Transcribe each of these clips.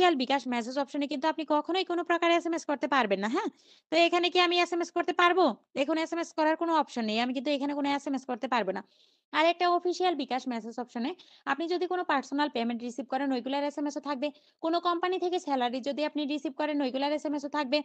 Official বিকাশ message অপশনে কিন্তু আপনি কখনোই কোনো প্রকার এসএমএস করতে পারবেন না, হ্যাঁ? তো এখানে কি আমি এসএমএস করতে পারবো? দেখুন এসএমএস করার কোনো অপশন নেই। আমি কিন্তু এখানে কোনো এসএমএস করতে পারব না। আরেকটা অফিসিয়াল বিকাশ মেসেজ অপশনে আপনি যদি কোনো পার্সোনাল পেমেন্ট রিসিভ করেন ওইগুলার এসএমএসও থাকবে। কোনো কোম্পানি থেকে সেলারি যদি আপনি রিসিভ করেন ওইগুলার এসএমএসও থাকবে।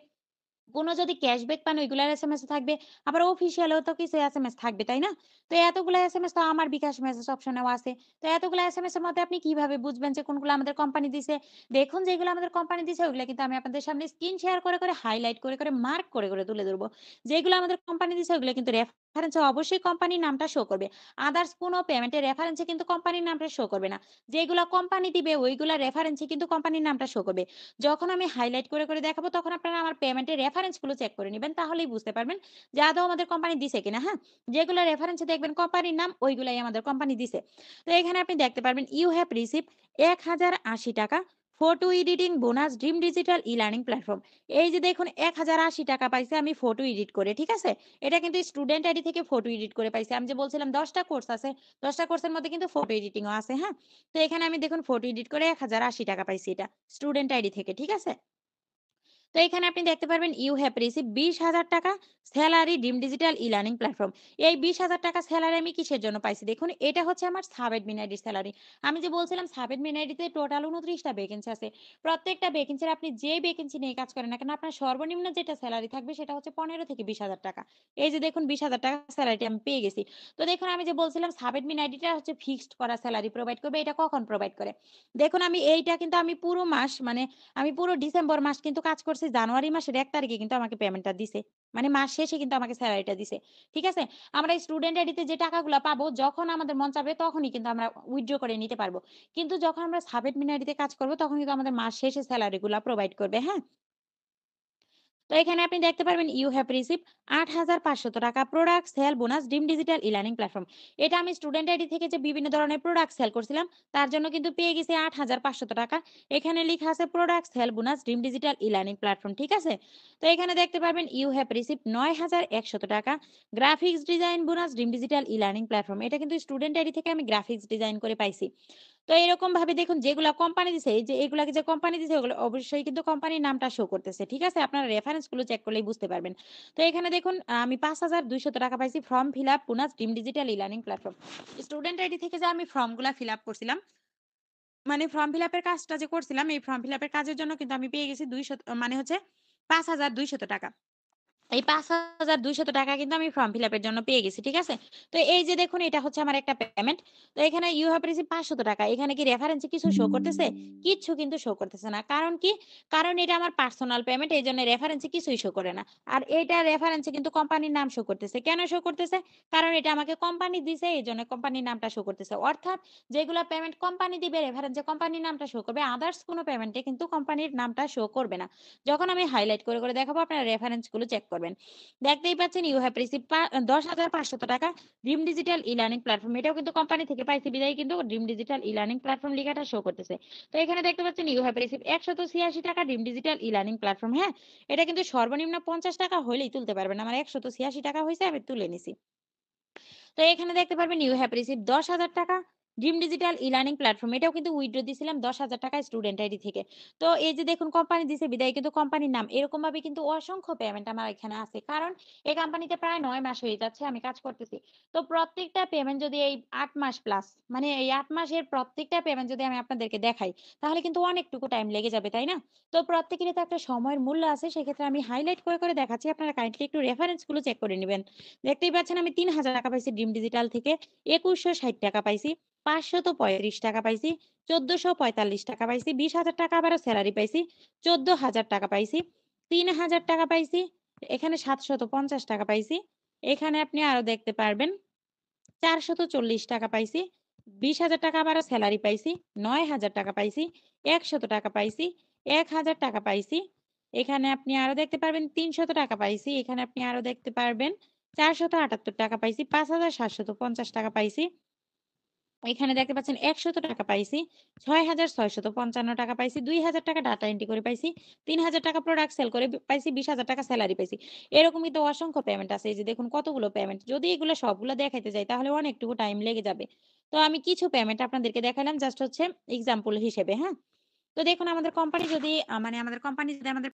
কোনো যদি ক্যাশব্যাক পান ওইগুলার এসএমএস থাকবে। আবার অফিসিয়ালও তো কিছু এসএমএস থাকবে, তাই না? তো এতগুলা এসএমএস তো আমার বিকাশ মেসেজ অপশনেও আছে। তো এতগুলা এসএমএস এর মধ্যে আপনি কিভাবে বুঝবেন যে কোনগুলো আমাদের কোম্পানি দিছে? দেখুন যেগুলো আমাদের কোম্পানি দিছে ওগুলা কিন্তু আমি আপনাদের সামনে স্ক্রিন শেয়ার করে, হাইলাইট করে, মার্ক করে তুলে ধরব। যেগুলো আমাদের কোম্পানি দিছে ওগুলো কিন্তু রেফারেন্স এ অবশ্যই কোম্পানির নামটা শো করবে। আদার্স কোনো পেমেন্টের রেফারেন্স এ কিন্তু কোম্পানির নামটা শো করবে না। যেগুলা কোম্পানি দিবে ওইগুলা রেফারেন্স এ কিন্তু কোম্পানির নামটা শো করবে। যখন আমি হাইলাইট করে দেখাবো তখন আপনারা আমার পেমেন্টের রেফারেন্স গুলো চেক করে নিবেন। তাহলেই বুঝতে পারবেন যে আদৌ আমাদের কোম্পানি দিছে কিনা, হ্যাঁ? যেগুলো রেফারেন্স এ দেখবেন কোম্পানির নাম ওইগুলাই আমাদের কোম্পানি দিছে। তো এখানে আপনি দেখতে পারবেন ইউ হ্যাভ রিসিভড ৳১,০৮০ photo editing bonus dream digital e-learning platform. এই যে দেখুন ৳১,০৮০ পাইছি আমি ফটো এডিট করে, ঠিক আছে? এটা কিন্তু স্টুডেন্ট আইডি থেকে ফটো এডিট করে পাইছি। আমি যে বলছিলাম ১০ টা কোর্স আছে, ১০ টা কোর্সের মধ্যে কিন্তু ফটো এডিটিং ও আছে, হ্যাঁ? তো এখানে আমি দেখুন ফটো এডিট করে ৳১,০৮০ পাইছি এটা স্টুডেন্ট আইডি থেকে, ঠিক আছে? তো এখানে আপনি দেখতে পারবেন ইউ হ্যাভ রিসিভ ৳২০,০০০ salary dream digital e-learning platform. এই ৳২০,০০০ সেলারি আমি কিসের জন্য পাইছি? দেখুন এটা হচ্ছে আমার সাব অ্যাডমিন আইডির সেলারি। আমি যে বলছিলাম সাব অ্যাডমিন আইডিতে টোটাল ২৯ টা ভ্যাকেন্সি আছে। প্রত্যেকটা ভ্যাকেন্সির আপনি যে ভ্যাকেন্সি নিয়ে কাজ করেন না কেন আপনার সর্বনিম্ন যেটা সেলারি থাকবে সেটা হচ্ছে ১৫ থেকে ৳২০,০০০। এই যে দেখুন ৳২০,০০০ সেলারিটা আমি পেয়ে গেছি। তো দেখুন আমি যে বলছিলাম সাব অ্যাডমিন আইডিটা হচ্ছে ফিক্সড করা সেলারি প্রোভাইড করবে। এটা কখন প্রোভাইড করে? দেখুন আমি এইটা কিন্তু আমি পুরো মাস মানে আমি পুরো ডিসেম্বর মাস কিন্তু কাজ করছি। জানুয়ারি মাসের ১ তারিখে কিন্তু আমাকে পেমেন্টটা দিছে। মানে মাস শেষে কিন্তু আমাকে সেলারিটা দিছে। ঠিক আছে? আমরা স্টুডেন্ট আইডিতে যে টাকাগুলা পাবো যখন আমাদের মন চাবে তখনই কিন্তু আমরা উইথড্র করে নিতে পারবো। কিন্তু যখন আমরা সাব অ্যাডমিন আইডিতে কাজ করব তখন কিন্তু আমাদের মাস শেষে সেলারিগুলা প্রোভাইড করবে। হ্যাঁ? তো এখানে আপনি দেখতে পারবেন ইউ হ্যাভ রিসিভড ৳৮,৫০০ product sale bonus dream digital e-learning platform. এটা আমি স্টুডেন্ট আইডি থেকে যে বিভিন্ন ধরনের প্রোডাক্ট সেল করছিলাম তার জন্য কিন্তু পেয়ে গেছি ৳৮,৫০০। এখানে লিখা আছে product sale bonus dream digital e-learning platform. ঠিক আছে? তো এখানে দেখতে পারবেন ইউ হ্যাভ রিসিভড ৳৯,১০০ graphics design bonus dream digital e-learning platform. এটা কিন্তু স্টুডেন্ট আইডি থেকে আমি গ্রাফিক্স ডিজাইন করে পাইছি। তো এরকমভাবে দেখুন যেগুলা কোম্পানি দিছে, এই যে এগুলাকে যে কোম্পানি দিছে ওগুলো অবশ্যই কিন্তু কোম্পানির নামটা শো করতেছে। ঠিক আছে? আপনারা রেফারেন্স গুলো চেক করলেই বুঝতে পারবেন। তো এখানে দেখুন আমি ৳৫,২০০ পাইছি ফর্ম ফিল আপ পুনাস dream digital e-learning platform. Student ID থেকে যে আমি ফর্মগুলা ফিল আপ করছিলাম, মানে ফর্ম ফিল আপের কাজটা যে করছিলাম, এই ফর্ম ফিল আপের কাজের জন্য কিন্তু আমি পেয়ে গেছি ২০০ মানে হচ্ছে ৳৫,২০০। এই ৳৫,২০০ কিন্তু আমি ফর্ম ফিল আপের জন্য পেয়ে গেছি। ঠিক আছে? তো এই যে দেখুন এটা হচ্ছে আমার একটা পেমেন্ট। তো এখানে ইউ হ্যাভ রিসিভড ৳৫০০। এখানে কি রেফারেন্স এ কিছু শো করতেছে? কিচ্ছু কিন্তু শো করতেছে না। কারণ কি? কারণ এটা আমার পার্সোনাল পেমেন্ট এজন্য রেফারেন্স এ কিছুই শো করে না। আর এটা রেফারেন্স এ কিন্তু কোম্পানির নাম শো করতেছে। কেন শো করতেছে? কারণ এটা আমাকে কোম্পানি দিছে এজন্য কোম্পানির নামটা শো করতেছে। অর্থাৎ যেগুলা পেমেন্ট কোম্পানি দিবে রেফারেন্স এ কোম্পানির নামটা শো করবে। আদার্স কোন পেমেন্টে কিন্তু কোম্পানির নামটা শো করবে না। যখন আমি হাইলাইট করে দেখাবো আপনারা রেফারেন্স গুলো চেক করবেন। দেখতেই পাচ্ছেন ইউ হ্যাভ রিসিভড ৳১০,৫০০ ড্রিম ডিজিটাল ই-লার্নিং প্ল্যাটফর্ম। এটাও কিন্তু কোম্পানি থেকে পাইছি বিধায় কিন্তু ড্রিম ডিজিটাল ই-লার্নিং প্ল্যাটফর্ম লেখাটা শো করতেছে। তো এখানে দেখতে পাচ্ছেন you have received ৳১৮৬ dream digital e-learning platform. হ্যাঁ? এটা কিন্তু সর্বনিম্ন ৳৫০ হইলেই তুলতে পারবেন। আমার ৳১৮৬ হইছে আমি তুলে নিছি। তো এখানে দেখতে পারবেন ইউ হ্যাভ রিসিভড ৳১০,০০০ ড্রিম ডিজিটাল ই-লার্নিং প্ল্যাটফর্ম। এটাও কিন্তু উইথড্র দিছিলাম ৳১০,০০০ স্টুডেন্ট আইডি থেকে। তো এই যে দেখুন কোম্পানি দিছে বিদায় কিন্তু কোম্পানির নাম। এরকমভাবে কিন্তু অসংখ্য পেমেন্ট আমার এখানে আছে। কারণ এই কোম্পানিতে প্রায় ৯ মাস হয়ে যাচ্ছে আমি কাজ করতেছি। তো প্রত্যেকটা পেমেন্ট যদি এই ৮ মাস প্লাস মানে এই ৮ মাসের প্রত্যেকটা পেমেন্ট যদি আমি আপনাদেরকে দেখাই, তাহলে কিন্তু অনেকটুকু টাইম লেগে যাবে, তাই না? তো প্রত্যেকেরই তো একটা সময়ের মূল্য আছে। সেক্ষেত্রে আমি হাইলাইট করে দেখাচ্ছি। আপনারা কাইন্ডলি একটু রেফারেন্স গুলো চেক করে নিবেন। দেখতেই পাচ্ছেন আমি ৳৩,০০০ পাইছি ড্রিম ডিজিটাল থেকে, ৳২১৬০ পাইছি, ৳৫৩৫ পাইছি, ৳১৪৪৫ পাইছি, ৳২০,০০০ আবারও সেলারি পাইছি, ৳১৪,০০০ পাইছি, ৳৩,০০০ পাইছি, এখানে ৳৭৫০ পাইছি। এখানে আপনি আরো দেখতে পারবেন ৳৪৪০ পাইছি, ৳২০,০০০ আবারও সেলারি পাইছি, ৳৯,০০০ পাইছি, ৳১০০ পাইছি, ৳১,০০০ পাইছি। এখানে আপনি আরো দেখতে পারবেন ৳৩০০ পাইছি। এখানে আপনি আরো দেখতে পারবেন ৳৪৭৮ পাইছি, ৳৫,৭৫০ পাইছি। এখানে দেখতে পাচ্ছেন ৳১০০ পাইছি, ৳৬,৬৫৫ পাইছি, ৳২,০০০ ডাটা এন্ট্রি করে পাইছি, ৳৩,০০০ প্রোডাক্ট সেল করে পাইছি, ৳২০,০০০ সেলারি পাইছি। এরকম কিন্তু অসংখ্য পেমেন্ট আছে। এই যে দেখুন কতগুলো পেমেন্ট। যদি এগুলো সবগুলো দেখাইতে যাই তাহলে অনেকটুকু টাইম লেগে যাবে। তো আমি কিছু পেমেন্ট আপনাদেরকে দেখাইলাম জাস্ট হচ্ছে এক্সাম্পল হিসেবে, হ্যাঁ? তো দেখুন আমাদের কোম্পানি যদি আমাদের কোম্পানি যদি আমাদের